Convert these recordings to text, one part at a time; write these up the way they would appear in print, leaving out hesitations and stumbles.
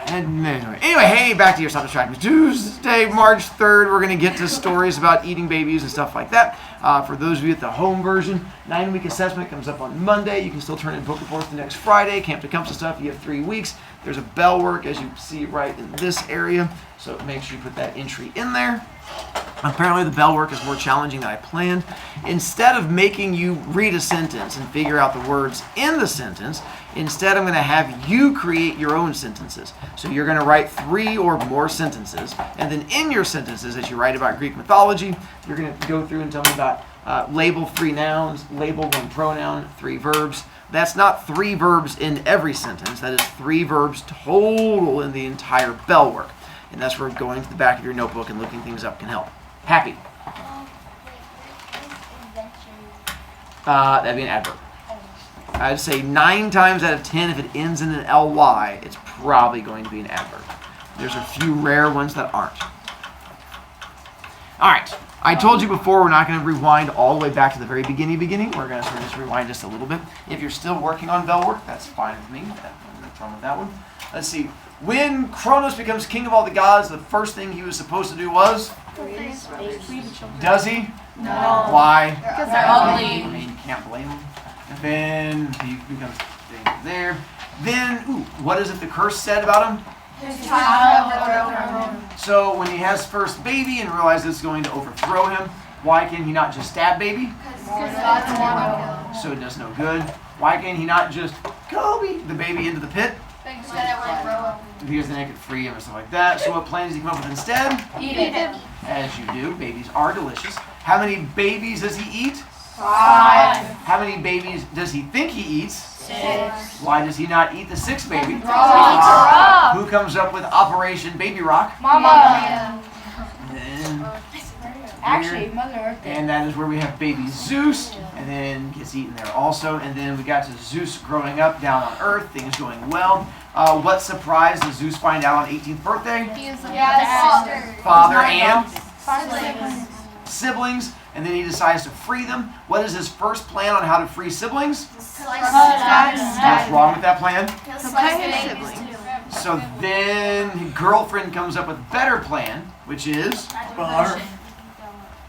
And anyway, hey, back to your Stop Distracting. Tuesday, March 3rd, we're going to get to stories about eating babies and stuff like that. For those of you at the home version, 9-week assessment comes up on Monday. You can still turn in book reports the next Friday. Camp to Comfort stuff, you have 3 weeks. There's a bell work, as you see right in this area. So make sure you put that entry in there. Apparently the bell work is more challenging than I planned. Instead of making you read a sentence and figure out the words in the sentence, instead I'm going to have you create your own sentences. So you're going to write 3 or more sentences, and then in your sentences, as you write about Greek mythology, you're going to go through and tell me about label 3 nouns, label 1 pronoun, 3 verbs. That's not 3 verbs in every sentence. That is 3 verbs total in the entire bell work. And that's where going to the back of your notebook and looking things up can help. Happy. That'd be an adverb. I'd say 9 times out of 10, if it ends in an ly, it's probably going to be an adverb. There's a few rare ones that aren't. All right. I told you before we're not going to rewind all the way back to the very beginning. We're going to sort of just rewind just a little bit. If you're still working on bell work, that's fine with me. Nothing wrong with that one. Let's see. When Cronus becomes king of all the gods, the first thing he was supposed to do was? Does he? No. Why? Because they're ugly. I mean, you can't blame him. And then he becomes there. Then, what is it the curse said about him? His child will overthrow him. So when he has first baby and realizes it's going to overthrow him, why can he not just stab baby? Because God's more good. So it does no good. Why can he not just the baby into the pit? Because then it could free him or something like that. So what plan does he come up with instead? Eat it. As you do. Babies are delicious. How many babies does he eat? 5. How many babies does he think he eats? 6. Why does he not eat the 6th baby? Rock. Who comes up with Operation Baby Rock? Mama. And Actually, Mother Earth. and that is where we have baby Zeus, and then gets eaten there also. And then we got to Zeus growing up down on Earth, things going well. What surprise does Zeus find out on 18th birthday? He is the Father and siblings. siblings, and then he decides to free them. What is his first plan on how to free siblings? What's wrong with that plan? So then his girlfriend comes up with a better plan, which is?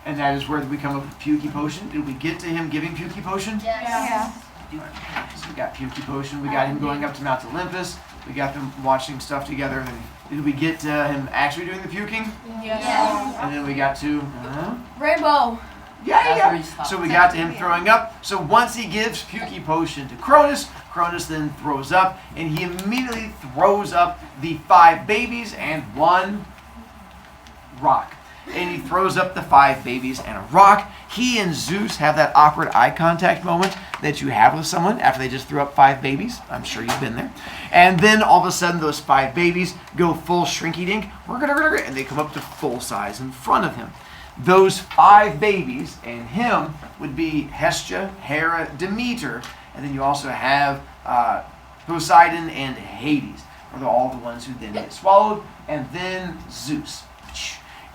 And that is where we come up with Pukey Potion. Did we get to him giving Pukey Potion? Yeah. So we got Pukey Potion. We got him going up to Mount Olympus. We got them watching stuff together. And did we get to him actually doing the puking? Yes. And then we got to... Rainbow. Yeah. So we got to him throwing up. So once he gives Pukey Potion to Cronus, Cronus then throws up. And he immediately throws up the 5 babies and 1 rock. And he throws up the 5 babies and a rock. He and Zeus have that awkward eye contact moment that you have with someone after they just threw up 5 babies. I'm sure you've been there. And then all of a sudden those 5 babies go full shrinky dink, and they come up to full size in front of him. Those 5 babies and him would be Hestia, Hera, Demeter, and then you also have Poseidon and Hades. Are all the ones who then get swallowed, and then Zeus.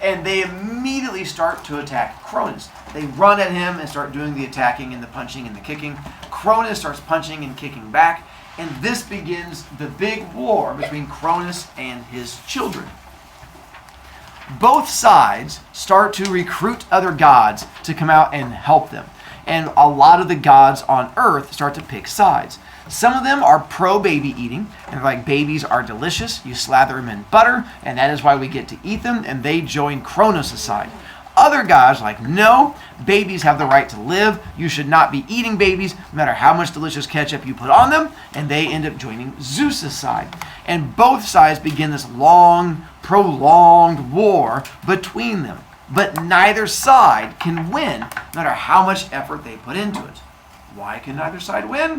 And they immediately start to attack Cronus. They run at him and start doing the attacking and the punching and the kicking. Cronus starts punching and kicking back. And this begins the big war between Cronus and his children. Both sides start to recruit other gods to come out and help them. And a lot of the gods on Earth start to pick sides. Some of them are pro-baby eating, and like babies are delicious. You slather them in butter, and that is why we get to eat them, and they join Cronus' side. Other guys like, no, babies have the right to live. You should not be eating babies, no matter how much delicious ketchup you put on them, and they end up joining Zeus' side. And both sides begin this long, prolonged war between them. But neither side can win, no matter how much effort they put into it. Why can neither side win?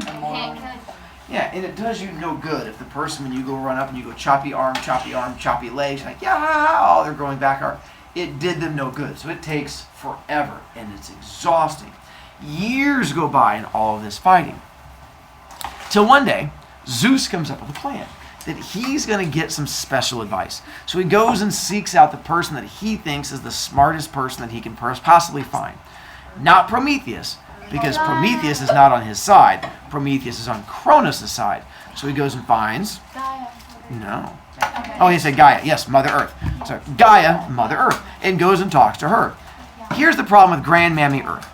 Yeah, and it does you no good if the person, when you go run up and you go choppy arm, choppy legs, like, yeah, they're growing back arm. It did them no good. So it takes forever, and it's exhausting. Years go by in all of this fighting. Till one day, Zeus comes up with a plan that he's going to get some special advice. So he goes and seeks out the person that he thinks is the smartest person that he can possibly find. Not Prometheus, because Prometheus is not on his side. Prometheus is on Cronus' side. So he goes and finds No. Oh, he said Gaia. Yes, Mother Earth. So Gaia, Mother Earth, and goes and talks to her. Here's the problem with Grandmammy Earth.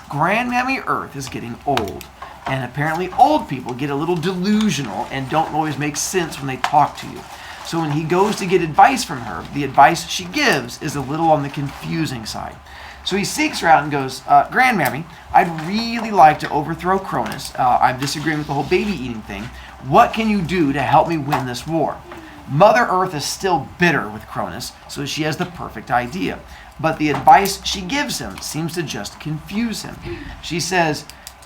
Grandmammy Earth is getting old. And apparently old people get a little delusional and don't always make sense when they talk to you. So when he goes to get advice from her, the advice she gives is a little on the confusing side. So he seeks her out and goes, Grandmammy, I'd really like to overthrow Cronus. I'm disagreeing with the whole baby eating thing. What can you do to help me win this war? Mother Earth is still bitter with Cronus, so she has the perfect idea. But the advice she gives him seems to just confuse him. She says,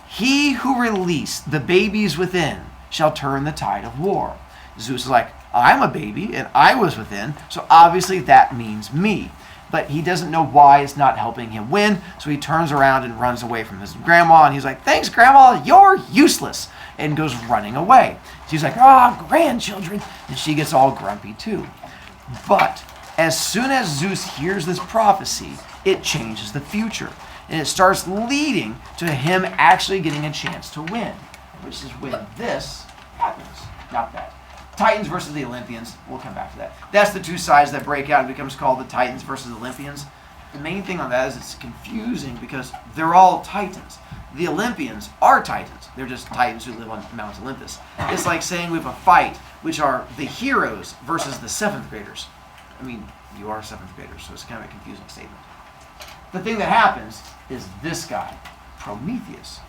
he who released the babies within shall turn the tide of war. Zeus is like, I'm a baby and I was within, so obviously that means me. But he doesn't know why it's not helping him win, so he turns around and runs away from his grandma, and he's like, thanks, Grandma, you're useless, and goes running away. She's like, grandchildren, and she gets all grumpy too. But as soon as Zeus hears this prophecy, it changes the future, and it starts leading to him actually getting a chance to win, which is when this happens. Not that. Titans versus the Olympians. We'll come back to that. That's the two sides that break out and becomes called the Titans versus Olympians. The main thing on that is it's confusing because they're all Titans. The Olympians are Titans. They're just Titans who live on Mount Olympus. It's like saying we have a fight, which are the heroes versus the 7th graders. I mean, you are 7th graders, so it's kind of a confusing statement. The thing that happens is this guy, Prometheus,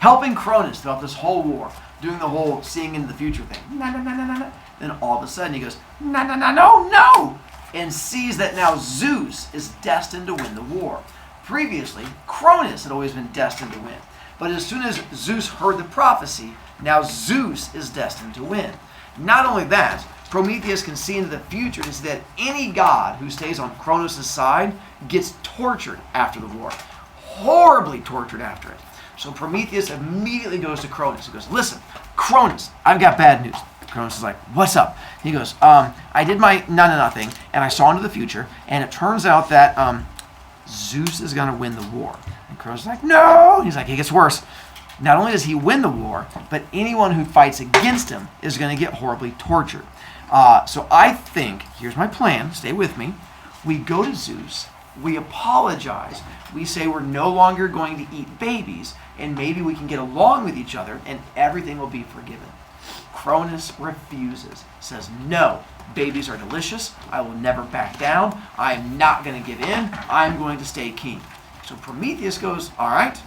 helping Cronus throughout this whole war, doing the whole seeing into the future thing. No. Then all of a sudden he goes, no, and sees that now Zeus is destined to win the war. Previously, Cronus had always been destined to win. But as soon as Zeus heard the prophecy, now Zeus is destined to win. Not only that, Prometheus can see into the future and see that any god who stays on Cronus' side gets tortured after the war. Horribly tortured after it. So Prometheus immediately goes to Cronus. He goes, listen, Cronus, I've got bad news. Cronus is like, what's up? He goes, I did my no thing, and I saw into the future, and it turns out that Zeus is going to win the war. And Cronus is like, no! He's like, it gets worse. Not only does he win the war, but anyone who fights against him is going to get horribly tortured. So I think, here's my plan, stay with me. We go to Zeus, we apologize, we say we're no longer going to eat babies, and maybe we can get along with each other, and everything will be forgiven. Cronus refuses, says, no, babies are delicious, I will never back down, I'm not going to give in, I'm going to stay king. So Prometheus goes, all right,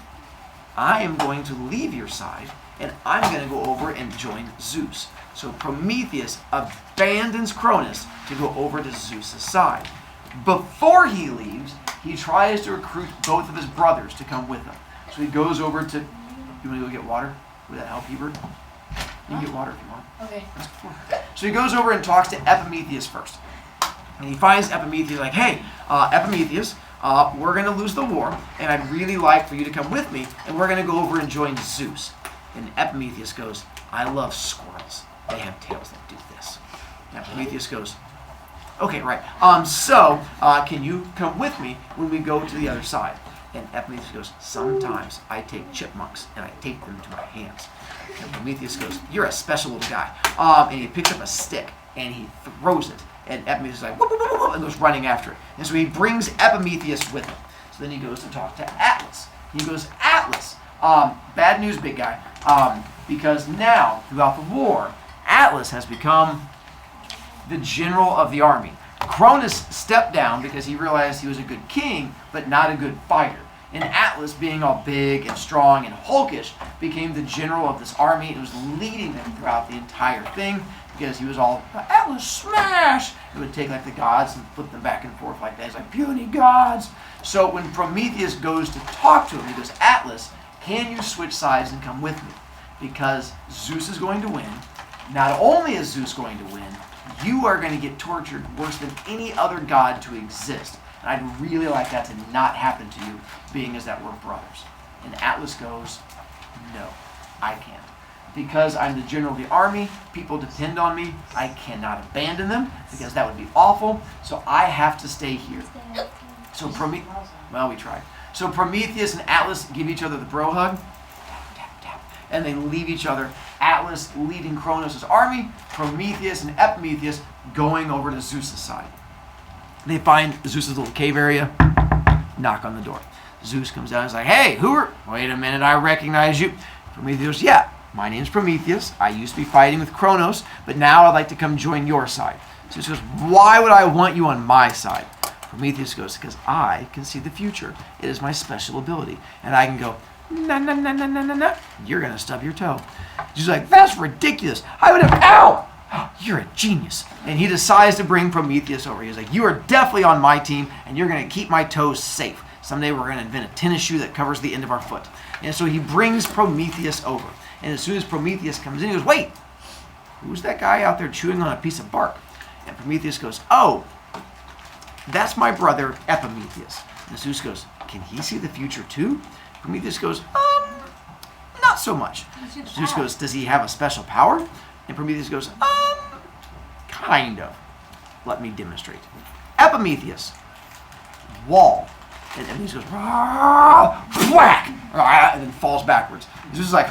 I am going to leave your side, and I'm going to go over and join Zeus. So Prometheus abandons Cronus to go over to Zeus' side. Before he leaves, he tries to recruit both of his brothers to come with him. So he goes over to, you want to go get water? Would that help, Hebert? You can get water if you want. Okay. So he goes over and talks to Epimetheus first. And he finds Epimetheus like, hey, Epimetheus, we're going to lose the war, and I'd really like for you to come with me, and we're going to go over and join Zeus. And Epimetheus goes, I love squirrels. They have tails that do this. And Epimetheus goes, okay, right. Can you come with me when we go to the other side? And Epimetheus goes, sometimes I take chipmunks and I take them to my hands. And Prometheus goes, you're a special little guy. And he picks up a stick and he throws it. And Epimetheus is like, whoop, whoop, whoop, whoop, and goes running after it. And so he brings Epimetheus with him. So then he goes to talk to Atlas. He goes, Atlas, bad news, big guy. Because now, throughout the war, Atlas has become the general of the army. Cronus stepped down because he realized he was a good king, but not a good fighter. And Atlas, being all big and strong and hulkish, became the general of this army and was leading them throughout the entire thing because he was all, Atlas, smash! He would take like the gods and flip them back and forth like that. He's like, puny gods! So when Prometheus goes to talk to him, he goes, Atlas, can you switch sides and come with me? Because Zeus is going to win. Not only is Zeus going to win, you are going to get tortured worse than any other god to exist. And I'd really like that to not happen to you, being as that we're brothers. And Atlas goes, no, I can't. Because I'm the general of the army, people depend on me, I cannot abandon them, because that would be awful, so I have to stay here. So we tried. So Prometheus and Atlas give each other the bro hug, tap, tap, tap, and they leave each other. Atlas leading Cronus' army, Prometheus and Epimetheus going over to Zeus' side. They find Zeus' little cave area, knock on the door. Zeus comes down and is like, hey, wait a minute, I recognize you. Prometheus goes, yeah, my name's Prometheus. I used to be fighting with Cronus, but now I'd like to come join your side. Zeus goes, why would I want you on my side? Prometheus goes, because I can see the future. It is my special ability. And I can go, na na na na na na na. You're going to stub your toe. Zeus is like, that's ridiculous. I would have, ow! You're a genius. And he decides to bring Prometheus over. He's like, you are definitely on my team, and you're going to keep my toes safe. Someday we're going to invent a tennis shoe that covers the end of our foot. And so he brings Prometheus over. And as soon as Prometheus comes in, he goes, wait, who's that guy out there chewing on a piece of bark? And Prometheus goes, oh, that's my brother Epimetheus. And Zeus goes, can he see the future too? Prometheus goes, not so much. Zeus goes, does he have a special power? And Prometheus goes, kind of. Let me demonstrate. Epimetheus, wall. And Epimetheus goes, whack, and then falls backwards. Zeus is like,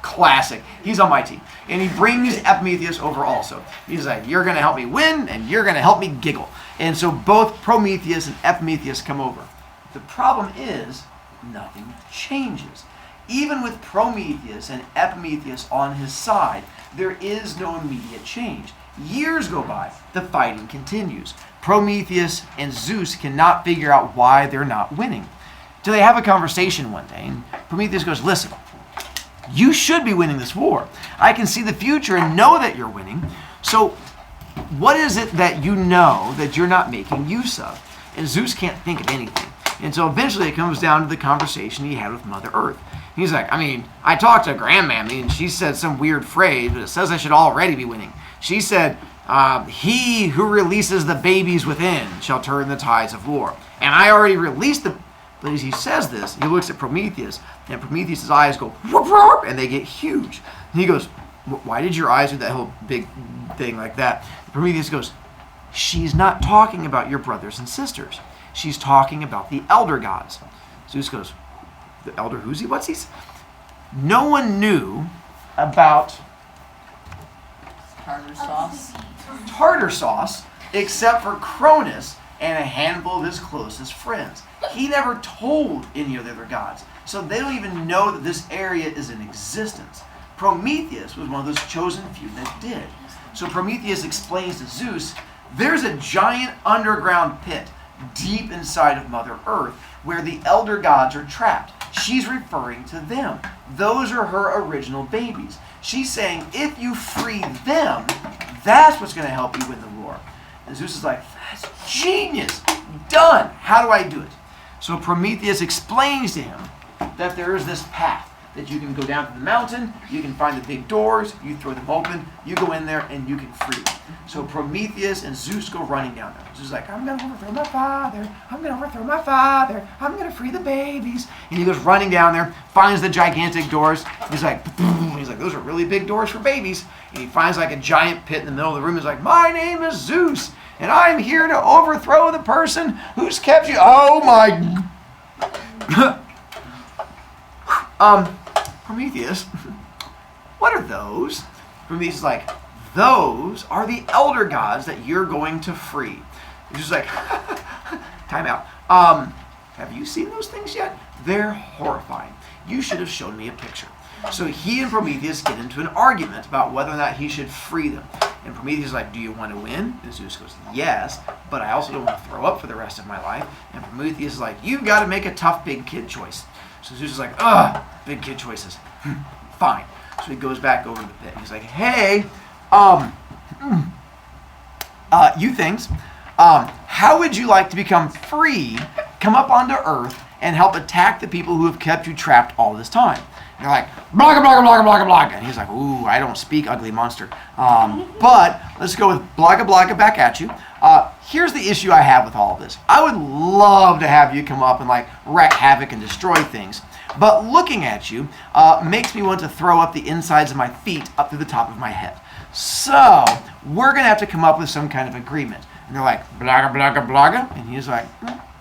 classic. He's on my team. And he brings Epimetheus over also. He's like, you're going to help me win, and you're going to help me giggle. And so both Prometheus and Epimetheus come over. The problem is, nothing changes. Even with Prometheus and Epimetheus on his side, there is no immediate change. Years go by. The fighting continues. Prometheus and Zeus cannot figure out why they're not winning. So they have a conversation one day, and Prometheus goes, listen, you should be winning this war. I can see the future and know that you're winning. So what is it that you know that you're not making use of? And Zeus can't think of anything. And so eventually it comes down to the conversation he had with Mother Earth. He's like, I talked to Grandmammy, and she said some weird phrase, but it says I should already be winning. She said, he who releases the babies within shall turn the tides of war. And I already released the... But as he says this, he looks at Prometheus, and Prometheus' eyes go, whoop, whoop, and they get huge. And he goes, why did your eyes do that whole big thing like that? And Prometheus goes, she's not talking about your brothers and sisters. She's talking about the elder gods. Zeus goes, the elder who's he? What's he? No one knew about tartar sauce except for Cronus and a handful of his closest friends. He never told any of the other gods. So they don't even know that this area is in existence. Prometheus was one of those chosen few that did. So Prometheus explains to Zeus, there's a giant underground pit deep inside of Mother Earth where the elder gods are trapped. She's referring to them. Those are her original babies. She's saying, if you free them, that's what's going to help you win the war. And Zeus is like, that's genius. Done. How do I do it? So Prometheus explains to him that there is this path that you can go down to the mountain, you can find the big doors, you throw them open, you go in there, and you can free them. So Prometheus and Zeus go running down there. Zeus is like, I'm going to overthrow my father. I'm going to overthrow my father. I'm going to free the babies. And he goes running down there, finds the gigantic doors. He's like, those are really big doors for babies. And he finds like a giant pit in the middle of the room. He's like, my name is Zeus, and I'm here to overthrow the person who's kept you. Oh my... Prometheus, what are those? Prometheus is like, those are the elder gods that you're going to free. He's just like, time out. Have you seen those things yet? They're horrifying. You should have shown me a picture. So he and Prometheus get into an argument about whether or not he should free them. And Prometheus is like, do you want to win? And Zeus goes, yes, but I also don't want to throw up for the rest of my life. And Prometheus is like, you've got to make a tough big kid choice. So Zeus is like, ugh, big kid choices. Fine. So he goes back over to the pit. He's like, hey, you things, how would you like to become free, come up onto Earth, and help attack the people who have kept you trapped all this time? And they're like, blogga, blogga, blogga, blogga, blogga. And he's like, ooh, I don't speak, ugly monster. But let's go with blogga, blogga back at you. Here's the issue I have with all of this. I would love to have you come up and like wreak havoc and destroy things. But looking at you makes me want to throw up the insides of my feet up to the top of my head. So we're going to have to come up with some kind of agreement. And they're like, blogga, blogga, blogga. And he's like,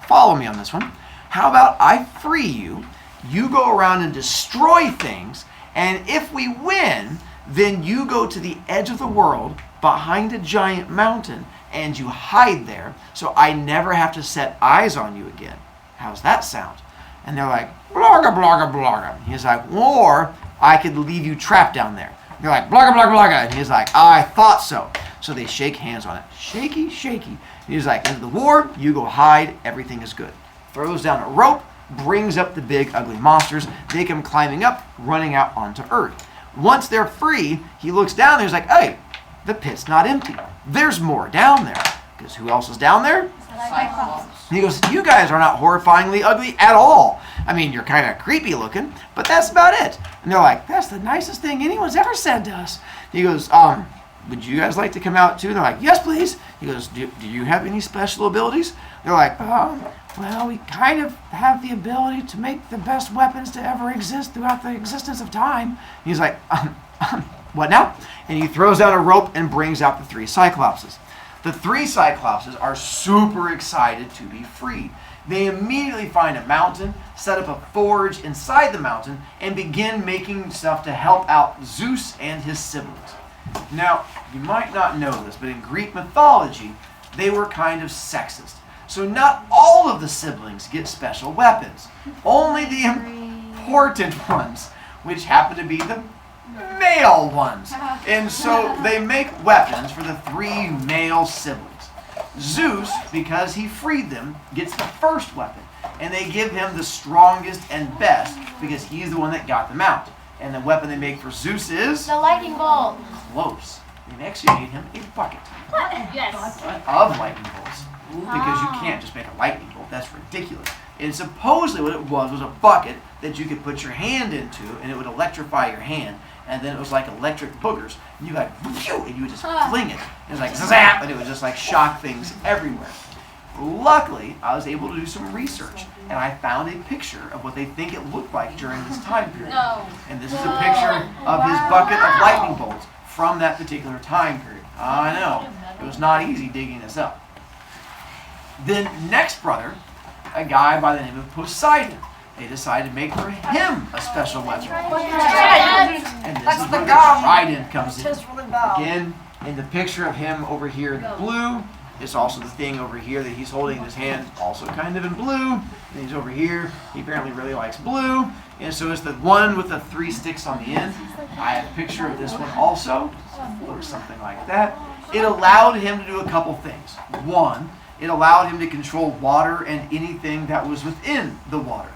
follow me on this one. How about I free you, you go around and destroy things, And if we win, then you go to the edge of the world behind a giant mountain and you hide there so I never have to set eyes on you again. How's that sound? And they're like, blogga, blogga, blogga. And he's like, or I could leave you trapped down there. And they're like, blogga, blogga, blogga. And he's like, I thought so. So they shake hands on it. Shaky, shaky. And he's like, into the war, you go hide, everything is good. Throws down a rope, brings up the big ugly monsters. They come climbing up, running out onto Earth. Once they're free, he looks down there, he's like, hey, the pit's not empty. There's more down there. Because who else is down there? Cyclops. And he goes, you guys are not horrifyingly ugly at all. I mean, you're kind of creepy looking, but that's about it. And they're like, that's the nicest thing anyone's ever said to us. He goes, would you guys like to come out too? And they're like, yes, please. He goes, do you have any special abilities? They're like, well, we kind of have the ability to make the best weapons to ever exist throughout the existence of time. And he's like, what now? And he throws down a rope and brings out the 3 Cyclopses. The 3 Cyclopses are super excited to be freed. They immediately find a mountain, set up a forge inside the mountain, and begin making stuff to help out Zeus and his siblings. Now, you might not know this, but in Greek mythology, they were kind of sexist. So not all of the siblings get special weapons. Only the important ones, which happen to be the male ones. And so they make weapons for the 3 male siblings. Zeus, because he freed them, gets the first weapon. And they give him the strongest and best because he's the one that got them out. And the weapon they make for Zeus is... The lightning bolt. Close. They actually made him a bucket. Yes. Of lightning bolts. Because you can't just make a lightning bolt. That's ridiculous. And supposedly what it was a bucket that you could put your hand into and it would electrify your hand. And then it was like electric boogers. And you like, phew, and you would just fling it. And it was like zap, and it would just like shock things everywhere. Luckily, I was able to do some research, and I found a picture of what they think it looked like during this time period. No. And this is a picture of his bucket of lightning bolts from that particular time period. I know. It was not easy digging this up. Then next brother, a guy by the name of Poseidon. They decided to make for him a special weapon. And this is where the trident comes in. Again, in the picture of him over here in the blue, it's also the thing over here that he's holding in his hand, also kind of in blue. And he's over here. He apparently really likes blue. And so it's the one with the 3 sticks on the end. I have a picture of this one also. It looks something like that. It allowed him to do a couple things. One, it allowed him to control water and anything that was within the water.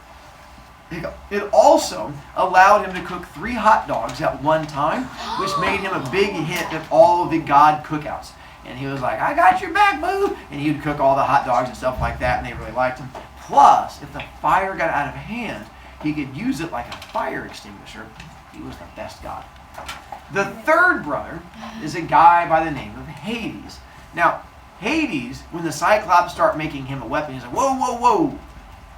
It also allowed him to cook 3 hot dogs at one time, which made him a big hit at all of the God cookouts. And he was like, I got your back, boo! And he would cook all the hot dogs and stuff like that, and they really liked him. Plus, if the fire got out of hand, he could use it like a fire extinguisher. He was the best god. The third brother is a guy by the name of Hades. Now, Hades, when the Cyclops start making him a weapon, he's like, whoa, whoa, whoa.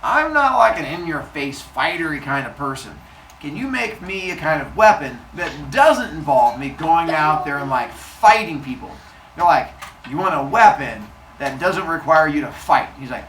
I'm not like an in-your-face, fightery kind of person. Can you make me a kind of weapon that doesn't involve me going out there and like fighting people? They're like, you want a weapon that doesn't require you to fight? He's like,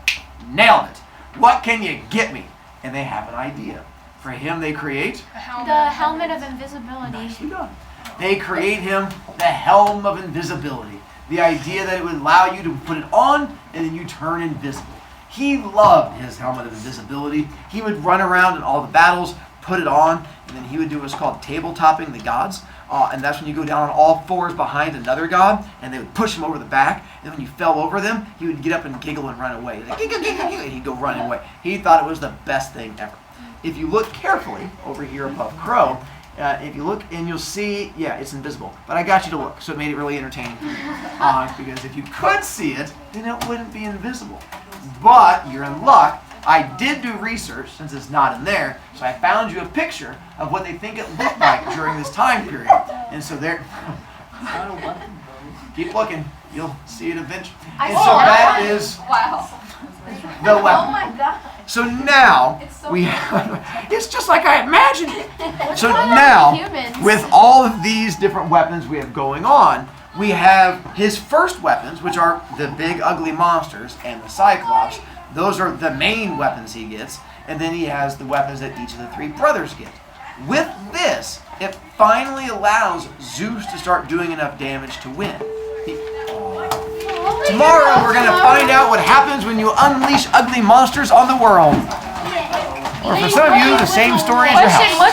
nailed it. What can you get me? And they have an idea. For him, they create The helmet of invisibility. Nicely done. They create him the helm of invisibility. The idea that it would allow you to put it on and then you turn invisible. He loved his helmet of invisibility. He would run around in all the battles, put it on, and then he would do what's called tabletopping the gods. And that's when you go down on all 4s behind another god, and they would push him over the back. And when you fell over them, he would get up and giggle and run away. Like, giggle, giggle, giggle, and he'd go running away. He thought it was the best thing ever. If you look carefully over here above Crow, if you look and you'll see, yeah, it's invisible. But I got you to look, so it made it really entertaining for you. Because if you could see it, then it wouldn't be invisible. But you're in luck. I did do research, since it's not in there, so I found you a picture of what they think it looked like during this time period. And so there, keep looking, you'll see it eventually. And so that is the weapon. Oh my god. So now, we have, it's just like I imagined it. So now, with all of these different weapons we have going on, we have his first weapons, which are the big ugly monsters and the Cyclops. Those are the main weapons he gets. And then he has the weapons that each of the 3 brothers get. With this, it finally allows Zeus to start doing enough damage to win. Tomorrow, we're going to find out what happens when you unleash ugly monsters on the world. Or for some of you, the same story as your house. Question, what